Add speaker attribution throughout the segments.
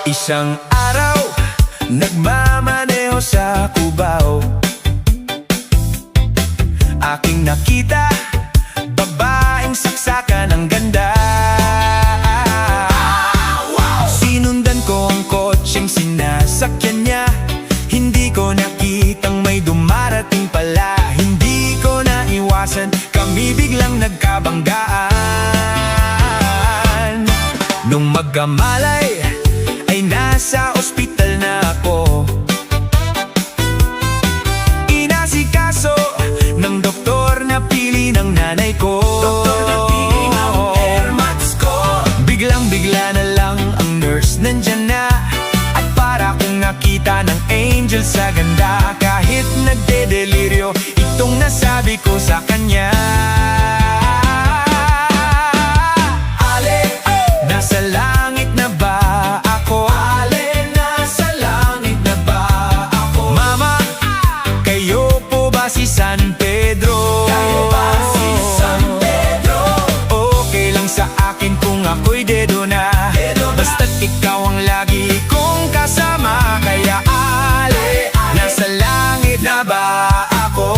Speaker 1: Isang araw, nagmamaneho sa Cubao. Aking nakita, babaeng saksakan ng ganda. Sinundan ko ang kotseng sinasakyan niya. Hindi ko nakitang may dumarating pala. Hindi ko naiwasan, kami biglang nagkabanggaan. Nung magkamalay, ay nasa ospital na ako. Inasikaso ng doktor na pili ng nanay ko. Doktor na pili ng airmats ko. Biglang-bigla na lang ang nurse nandyan na. At para kong nakita ng angel sa ganda. Kahit nagde-deliryo, itong nasabi ko sa kanya. Ale, nasa langit na ba ako? Ale, nasa langit na ba ako? Mama, kayo po ba si San Pedro? Kayo ba si San Pedro? Okay lang sa akin kung ako'y dedo na. Basta't ikaw ang lagi kong kasama. Kaya ale, nasa langit na ba ako?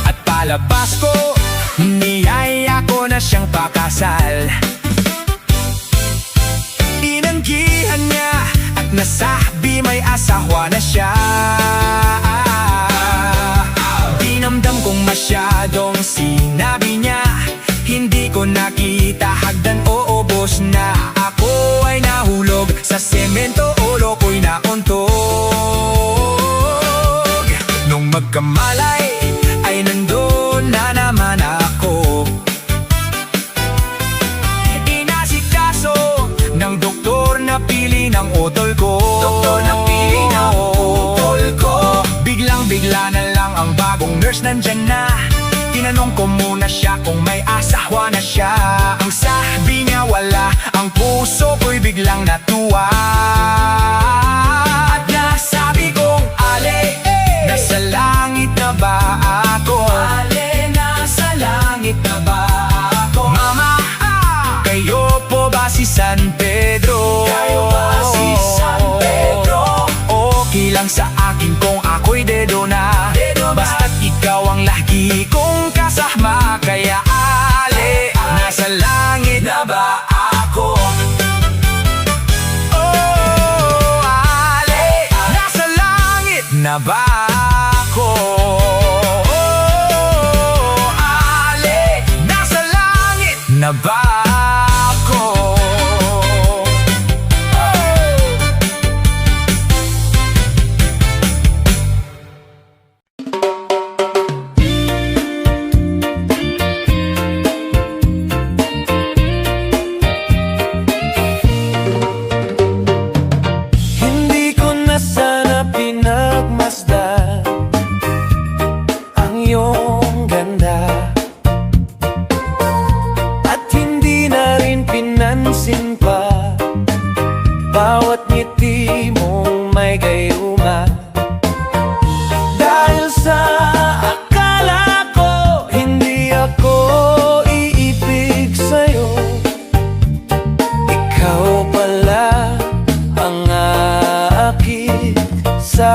Speaker 1: At palabas ko, niyaya ko na siyang pakasal. Inanggihan niya at nasabi may asawa na siya. Dinamdam kong masyadong sinabi niya. Hindi ko nakita hagdan o ubos na. Ako ay nahulog sa semento, ulo ko'y nauntog. Nung magkamalay, ay nandun na naman ako. Ng doktor na pili ng utol ko. Doktor na pili ng utol ko. Biglang-bigla na lang ang bagong nurse nandyan na. Tinanong ko muna siya kung may asawa na siya. Ang sabi niya wala. Ang puso ko'y biglang natuwa. At nasabi kong ale, nasa langit na ba ako? Ale, nasa langit na ba ako? Mama, kayo po ba si San Pedro? Kayo ba si San Pedro? Okay lang sa akin kung ako'y dedo na. Basta't ikaw ang lagi kong kasama. Kaya ale, nasa langit na ba ako? Oh, ale, nasa langit na ba ako? Oh, ale, nasa langit na ba ako? Hindi ko na sana pinagmasdan ang iyong ganda. At hindi na rin pinansin pa bawat ngiti mong may gayuma. Dahil sa akala ko hindi ako iibig sa'yo, ikaw pala ang aakit sa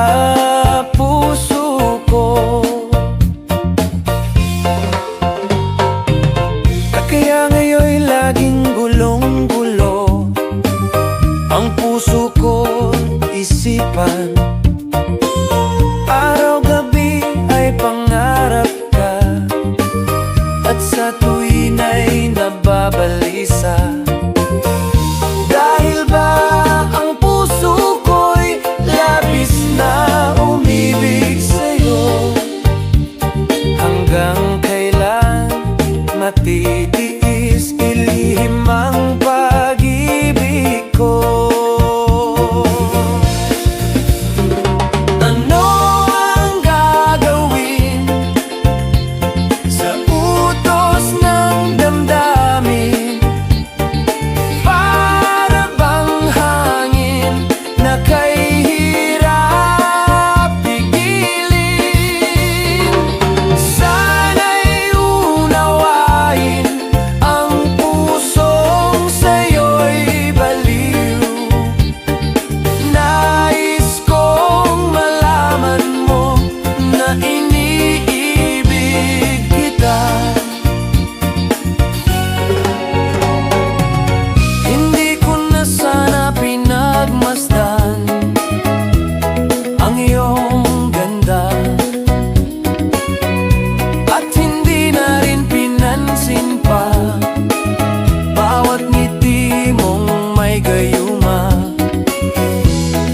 Speaker 1: puso ko. Kaya ngayon'y laging gulong-gulo ang puso ko, isipan. Araw-gabi ay pangarap ka, at sa tuwin ay nababalisa. Dahil ba ang puso ko'y labis na umibig sa'yo? Hanggang kailan matitiis ilihim ang pag-ibig ko?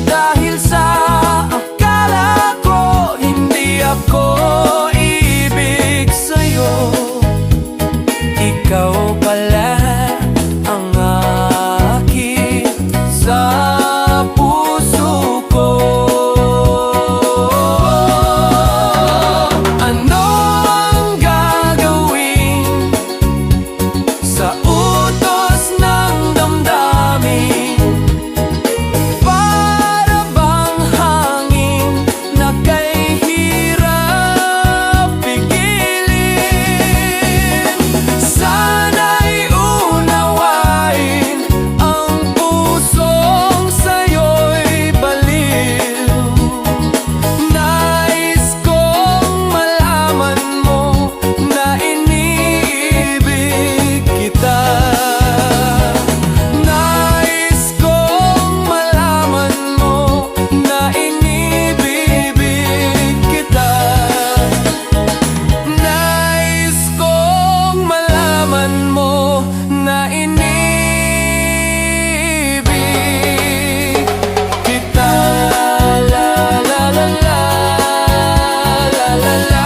Speaker 1: Dahil sa akala ko hindi ako ibig sa'yo, ikaw pala ang akin sa puso ko. Ano ang gagawin sa utos ng damdamin? Para bang hangin na kay hirap pigilin. Sana'y unawain ang pusong sa'yo'y baliw. Nais kong malaman mo na iniibig kita. Nais kong malaman mo na inibibig kita. Nais kong malaman mo na inibig kita. La la la la, la la la.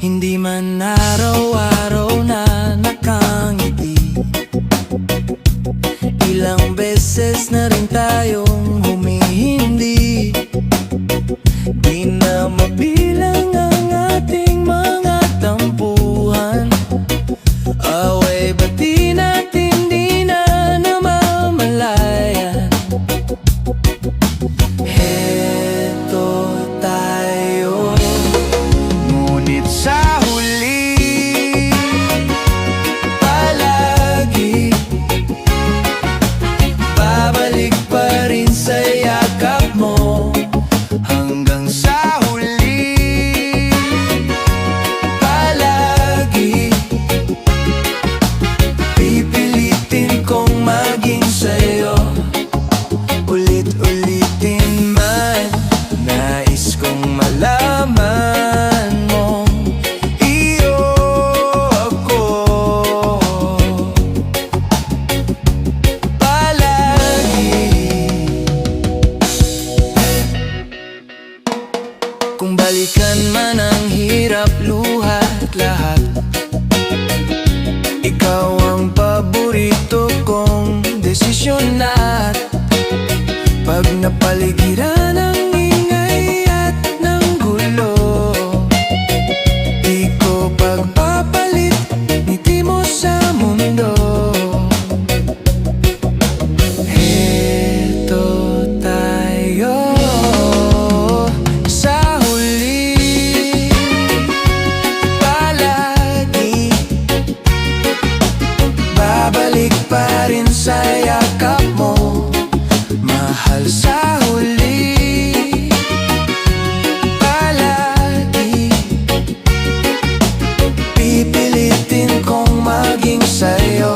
Speaker 1: Hindi man araw-araw na nakangiti, ilang beses na rin tayong humihindi. Di na mabilang ang ating mga tampuhan, away bati natin di na namamalayan. Heto tayo, ngunit sa huli palagi babalik pa rin sa yakap mo. Hanggang sa huli palagi pipilitin kong maging sa'yo. Ulit-ulitin man, nais kong malaman mo iyo ako palagi. Kung balikan man ang hirap, luha't lahat, ikaw ang paborito kong desisyon. At pag napaligiran ng ingay at ng gulo, di ko pagpapalit ngiti mo sa mundo. Heto tayo sa huli palagi babalik pa rin sa yakap mo. Mahal sa huli palagi pipilitin kong maging sa'yo.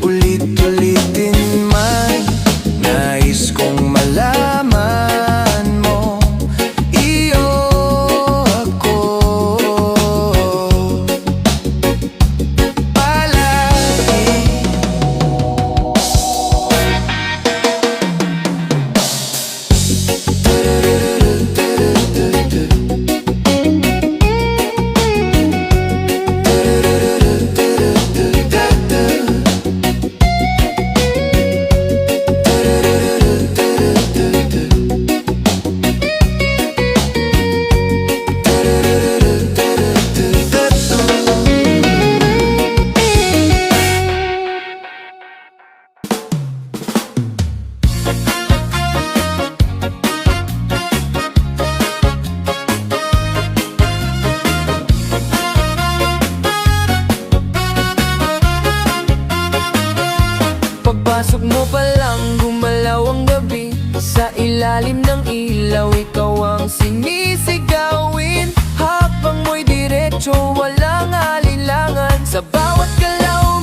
Speaker 1: Ulit-ulitin man, nais kong malaman mo iyo ako palagi. Pagpasok mo pa lang, gumalaw ang gabi. Sa ilalim ng ilaw, ikaw ang sinisigawin. Habang mo'y diretso, walang alinlangan. Sa bawat galaw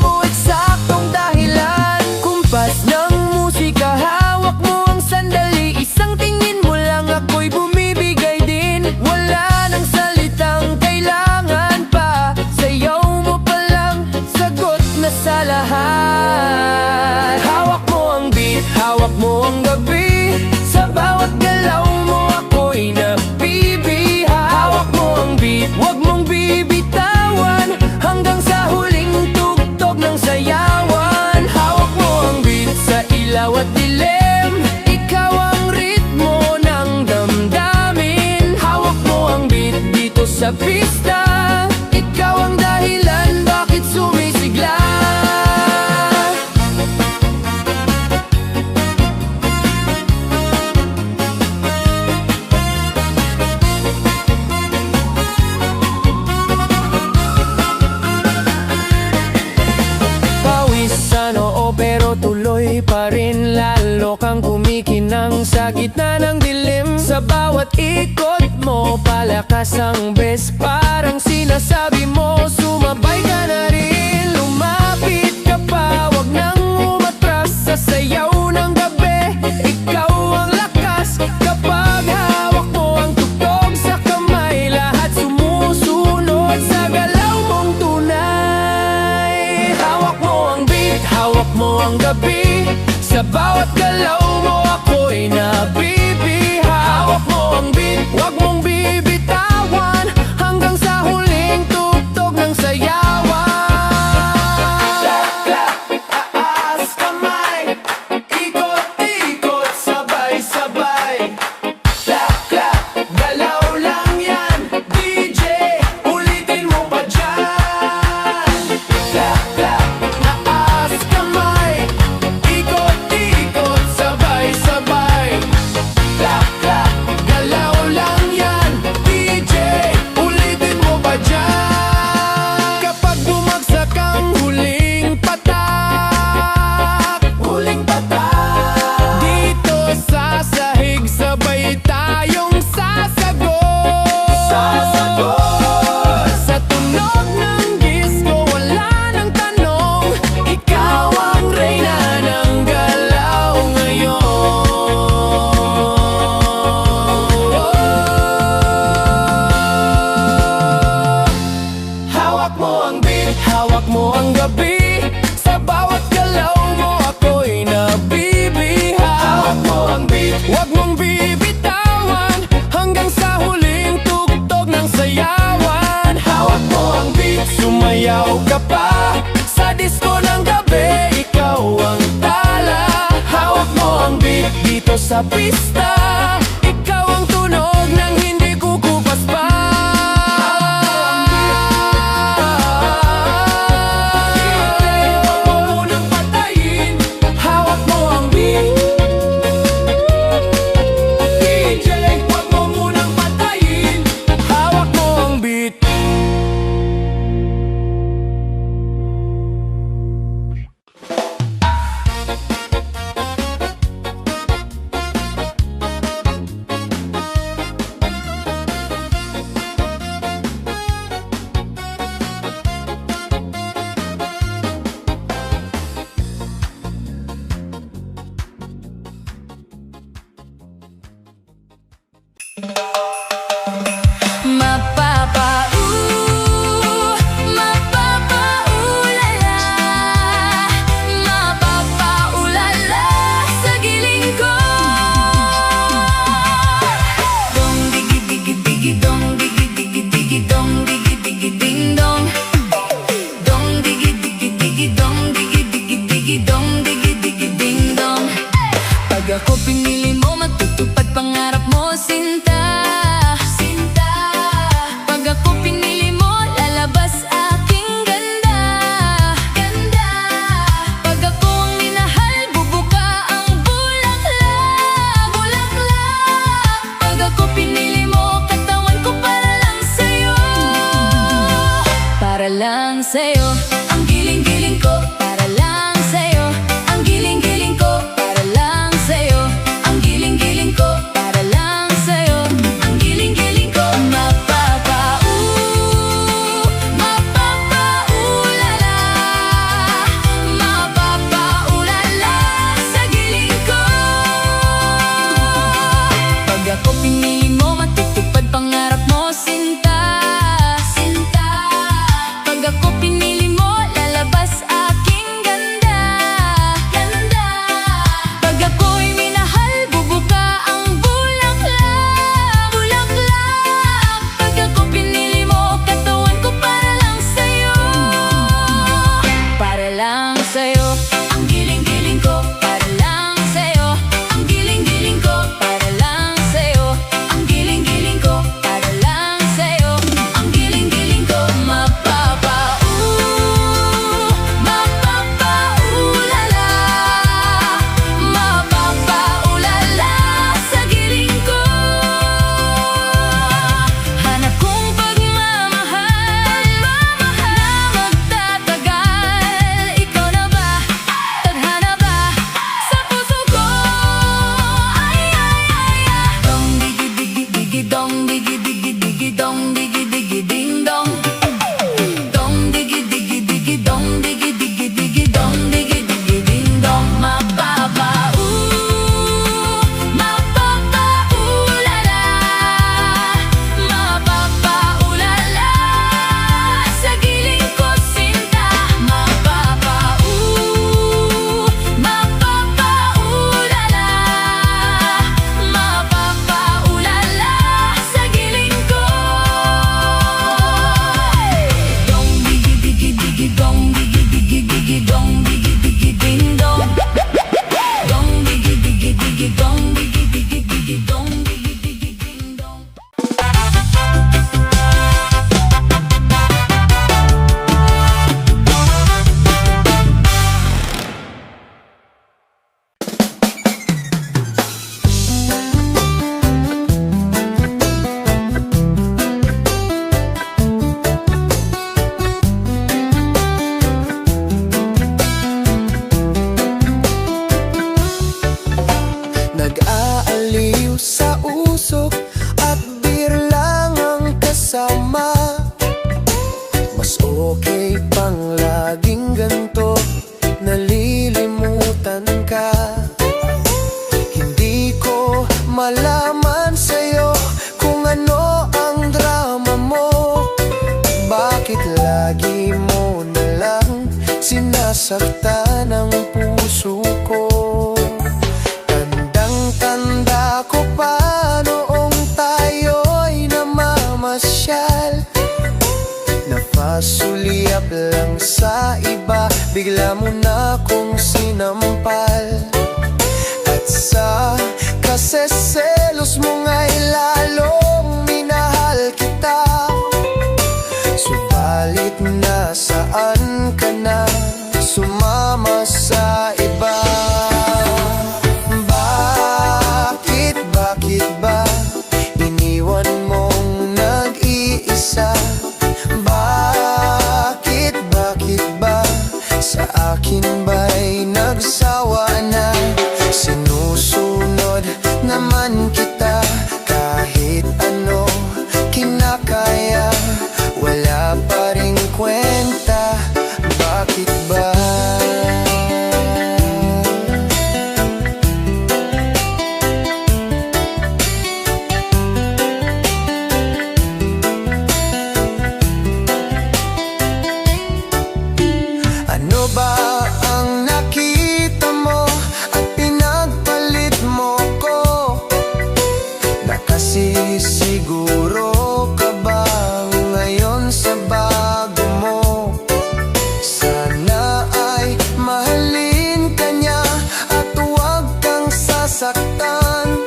Speaker 2: sa lahat. Hawak mo ang beat, hawak mo ang gabi. Sa bawat galaw mo ako'y nabibiha. Hawak mo ang beat, wag mong bibitawan, hanggang sa huling tugtog ng sayawan. Hawak mo ang beat sa ilaw at dilim, ikaw ang ritmo ng damdamin. Hawak mo ang beat dito sa pista, ikaw ang dahilan bakit sumisigla. Pawis sa noo pero tuloy pa rin, lalo kang kumikinang sa gitna ng dilim. Sa bawat ikot mo, palakas ang best, parang sinasabi mo, sumabay ka na rin. Lumapit ka pa, wag nang umatras sa sayaw ng gabi. Ikaw ang lakas kapag hawak mo ang tugtog sa kamay. Lahat sumusunod sa galaw mong tunay. Hawak mo ang beat, hawak mo ang gabi. Sa bawat galaw mo ako'y nabibiha. Hawak mo ang beat, wag mong bibitawan, hanggang sa huling tugtog ng sayawan. Clap, clap, taas kamay, ikot-ikot, sabay-sabay. Clap, clap, galaw lang yan, DJ, ulitin mo pa dyan. Clap, clap, taas kamay, ikot-ikot, sabay-sabay. Clap, clap, galaw lang yan, DJ, ulitin mo pa dyan. Kapag bumagsak ang huling patak, dito sa sahig, sabay tayong sasagot. Sa tunog ng disco, wala nang tanong, ikaw ang reyna ng galaw ngayon. Hawak mo ang beat, hawak mo ang gabi. Sa bawat galaw mo ako'y nabibiha. Hawak mo ang beat, wag mong bibitawan, hanggang sa huling tugtog ng sayawan. Hawak mo ang beat, sumayaw ka pa sa disco ng gabi. Ikaw ang tala. Hawak mo ang beat dito sa pista, ikaw ang tunog ng hindi kukupas pa. Huwag mo munang patayin. Hawak mo ang beat, DJ, huwag mo munang patayin. Hawak mo ang beat. Mapapaulala, mapapaulala sa giling ko. Dong digi digi digi dong digi digi digi dong digi digi ding dong. Dong digi digi digi dong digi digi digi dong digi digi ding dong. Pag ako pinili mo, matutupad pangarap mo, sinta. Pag ako pinili mo, lalabas aking ganda. Pag ako ang minahal, bubuka ang bulaklak. Pag ako pinili mo, katawan ko para lang sa'yo. Para lang sa'yo, ang giling-giling ko. Para lang sa'yo, ang giling-giling ko. Para lang sa'yo, ang giling-giling ko. Para lang sa'yo. ganto, nalilimutan ka. Hindi ko malaman sa'yo kung ano ang drama mo. Bakit lagi mo na lang sinasaktan ang puso ko? Tandang-tanda ko pa noong tayo'y namamasyal. Napasulyap lang sa iba, bigla mo na kong sinampal. At sa kaseselos mo nga'y lalong minahal kita. Subalit nasaan ka na, sumama sa iba? Bakit ba iniwan mong nag-iisa? Bakit ba sa akin ba'y nagsawa na? Sinusunod naman kita, kahit ano kinakaya, wala pa ring kwenta. Bakit ba? Ano ba ang nakita mo at pinagpalit mo ko? Nakasisiguro ka ba ngayon sa bago mo? Sana ay mahalin ka niya at huwag kang sasaktan.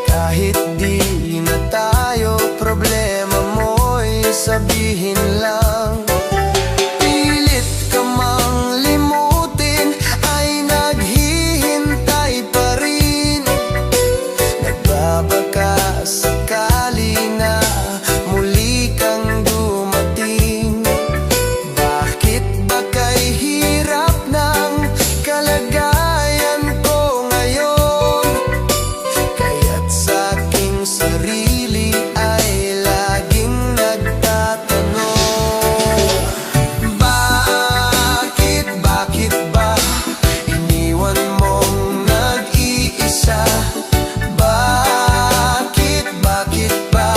Speaker 2: Kahit di na tayo, problema mo'y sabihin lang. Pilit ka mang limutin, ay naghihintay pa rin. Nagbabaka sakali na muli kang dumating. Bakit ba kay hirap ng kalagayan ko ngayon? Kaya't sa aking sarili ay laging nagtatanong, bakit ba iniwan mong nag-iisa? Bakit ba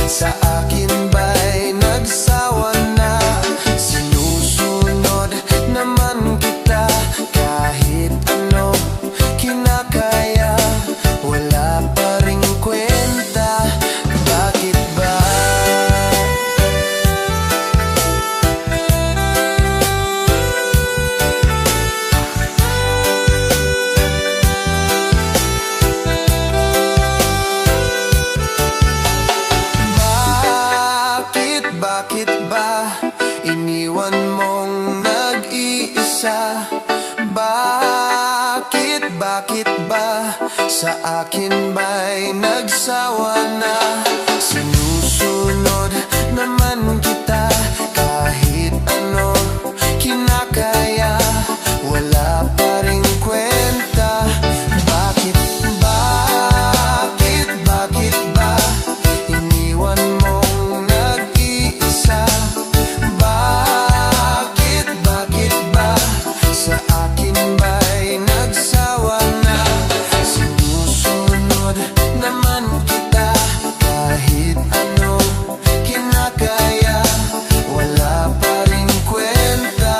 Speaker 2: sa akin ba'y nagsawa na? Sinusunod naman kita, kahit ano kinakaya, wala pa ring kwenta. Bakit ba? Bakit ba iniwan mong nag-iisa? Bakit ba sa akin ba'y nagsawa na? Sinusunod naman kita, kahit ano kinakaya, wala pa ring kwenta. Bakit ba iniwan mong nag-iisa? Bakit ba sa akin ba'y nagsawa na? Sinusunod naman kita, kahit ano kinakaya, wala pa ring kwenta.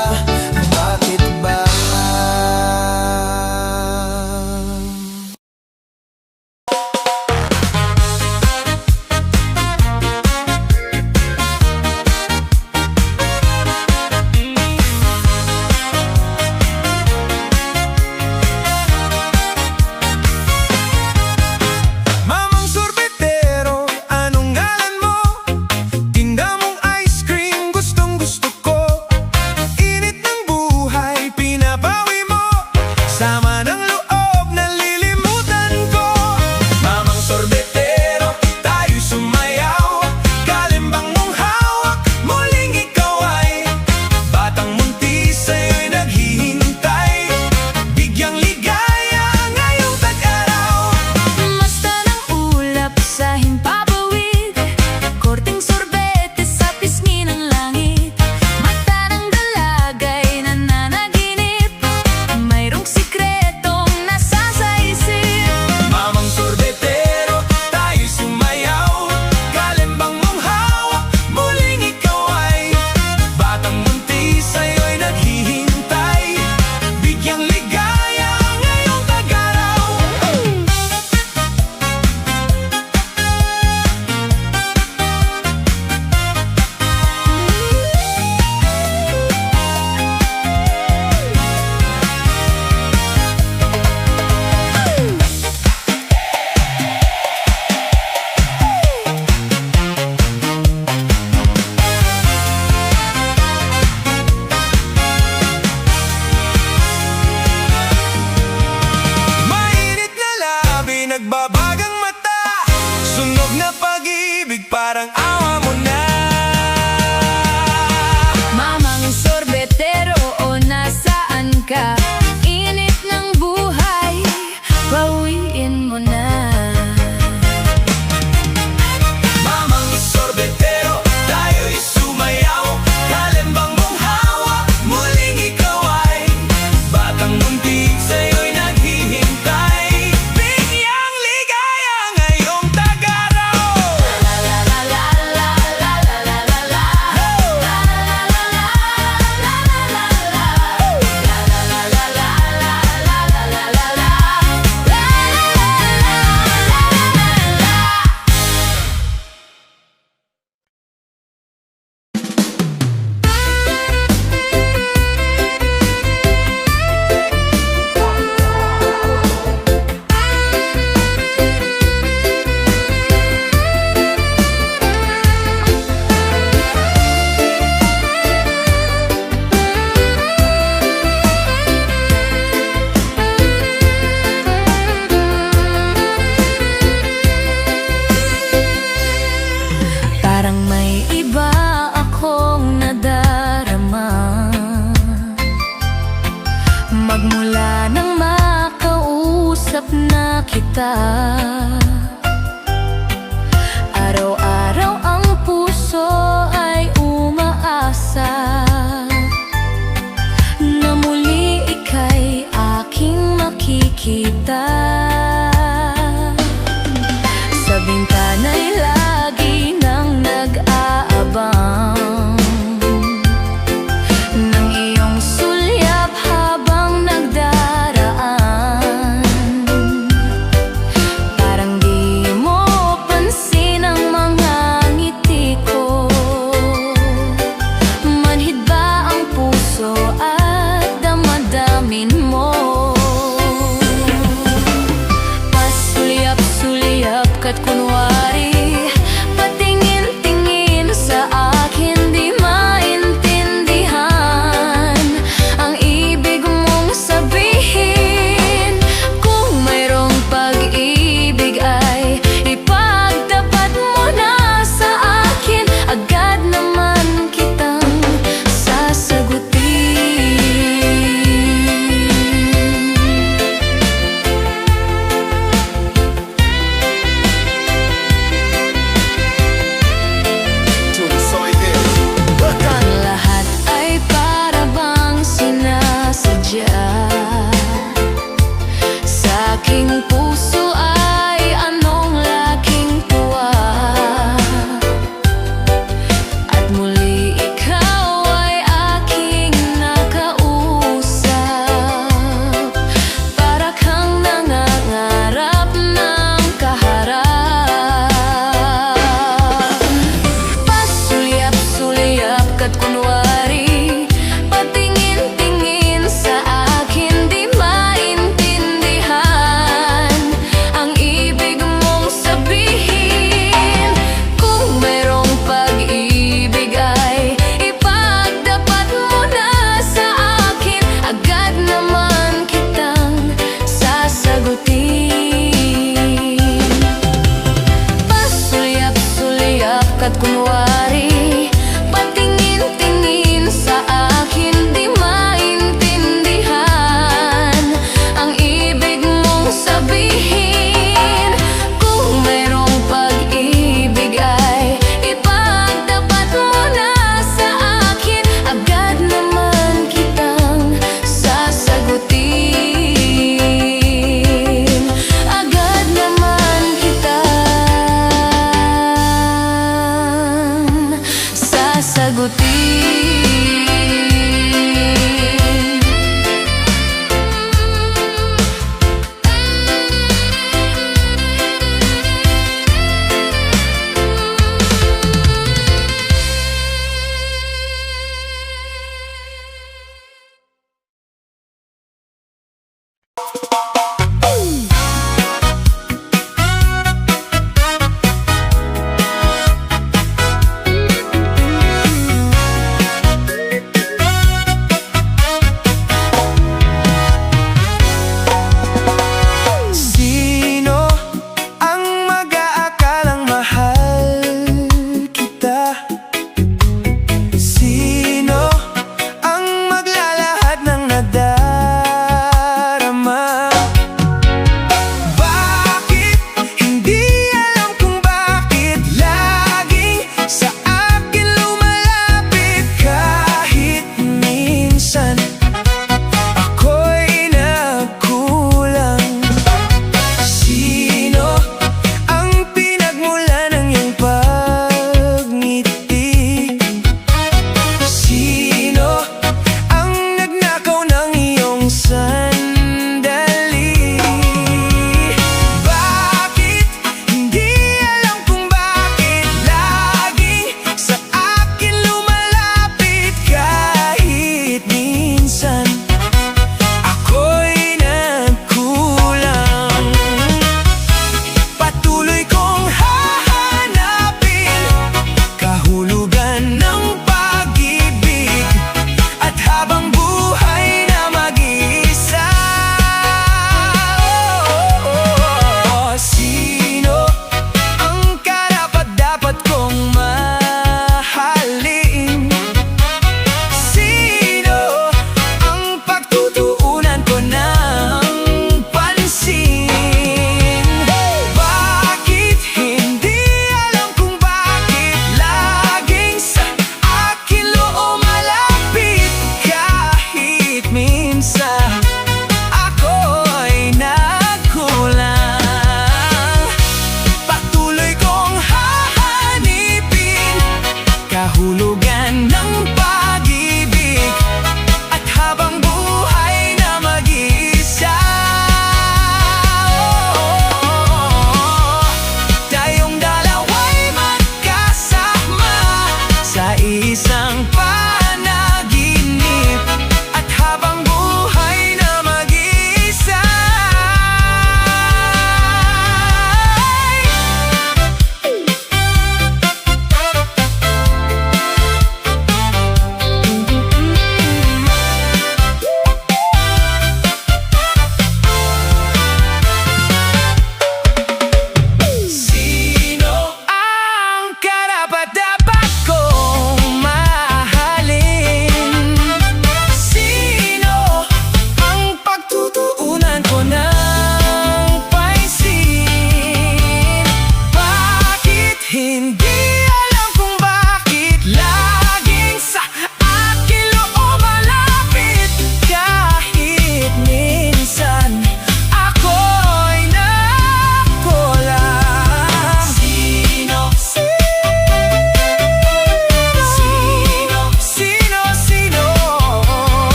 Speaker 3: kita. Araw-araw ang puso ay umaasa na muli ika'y aking makikita. Sa bintana'y lagi nang nag-aabang ng iyong sulyap habang nagdaraan. Parang di mo pansin ang mga ngiti ko. Manhid ba ang puso at damadamin mo?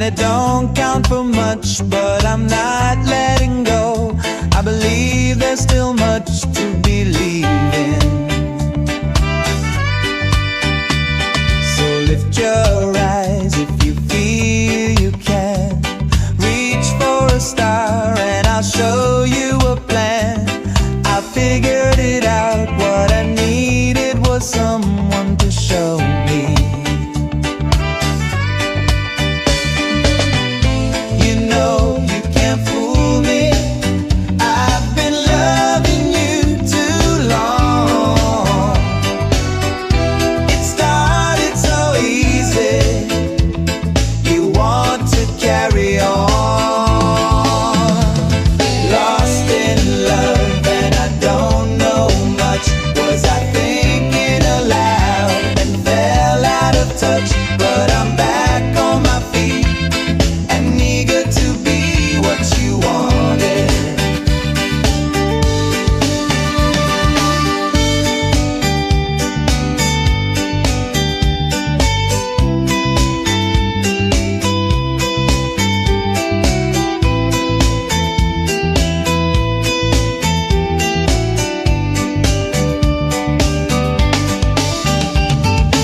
Speaker 4: it don't count for much, but I'm not letting go. I believe there's still much to believe in. So lift your eyes if you feel you can. Reach for a star and I'll show you a plan. I figured it out, what I needed was someone to show me. You know you can't fool me, I've been loving you too long. It started so easy, you want to carry on. Lost in love and I don't know much. Was I thinking aloud and fell out of touch? But I'm back on my feet and eager to be what you wanted.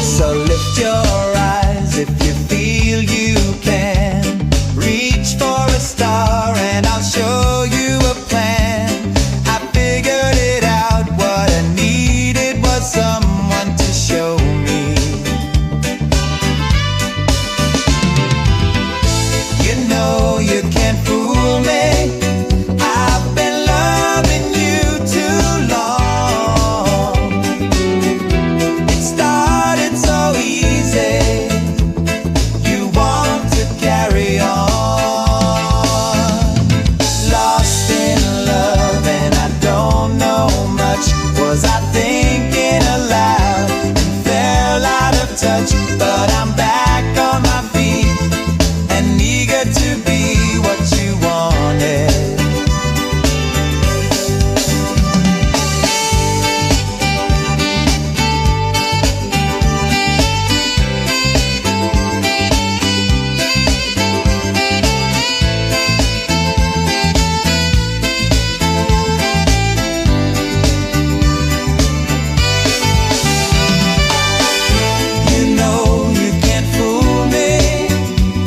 Speaker 4: So lift your eyes if you feel you can. Reach for a star and I'll show you a plan. I figured it out, what I needed was someone to show me. You know you can't fool me, I've been loving you too long. It started so easy, you want to carry on. Lost in love and I don't know much. Was I thinking aloud and fell out of touch? But I'm back on my feet and eager to be what you wanted. You know you can't fool me,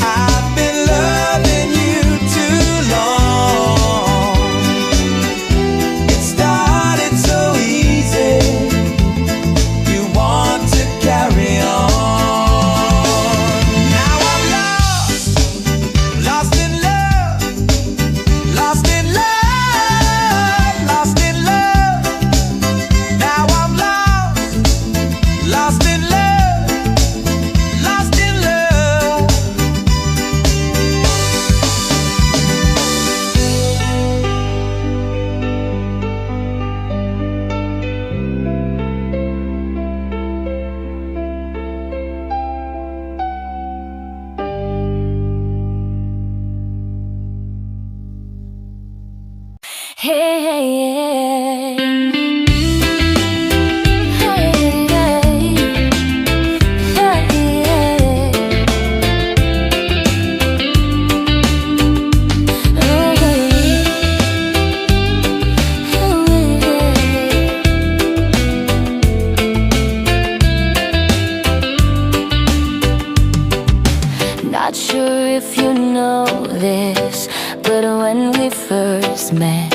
Speaker 4: I've been loving you too long. It started so easy, you want to carry on. Now I'm lost, lost in love, lost in love, lost in love. Now I'm lost, lost in love, lost in love.
Speaker 3: Hey, hey, hey. Hey, hey, hey. Not sure if you know this, but when we first met,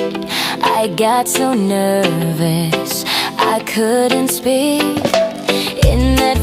Speaker 3: I got so nervous I couldn't speak. In that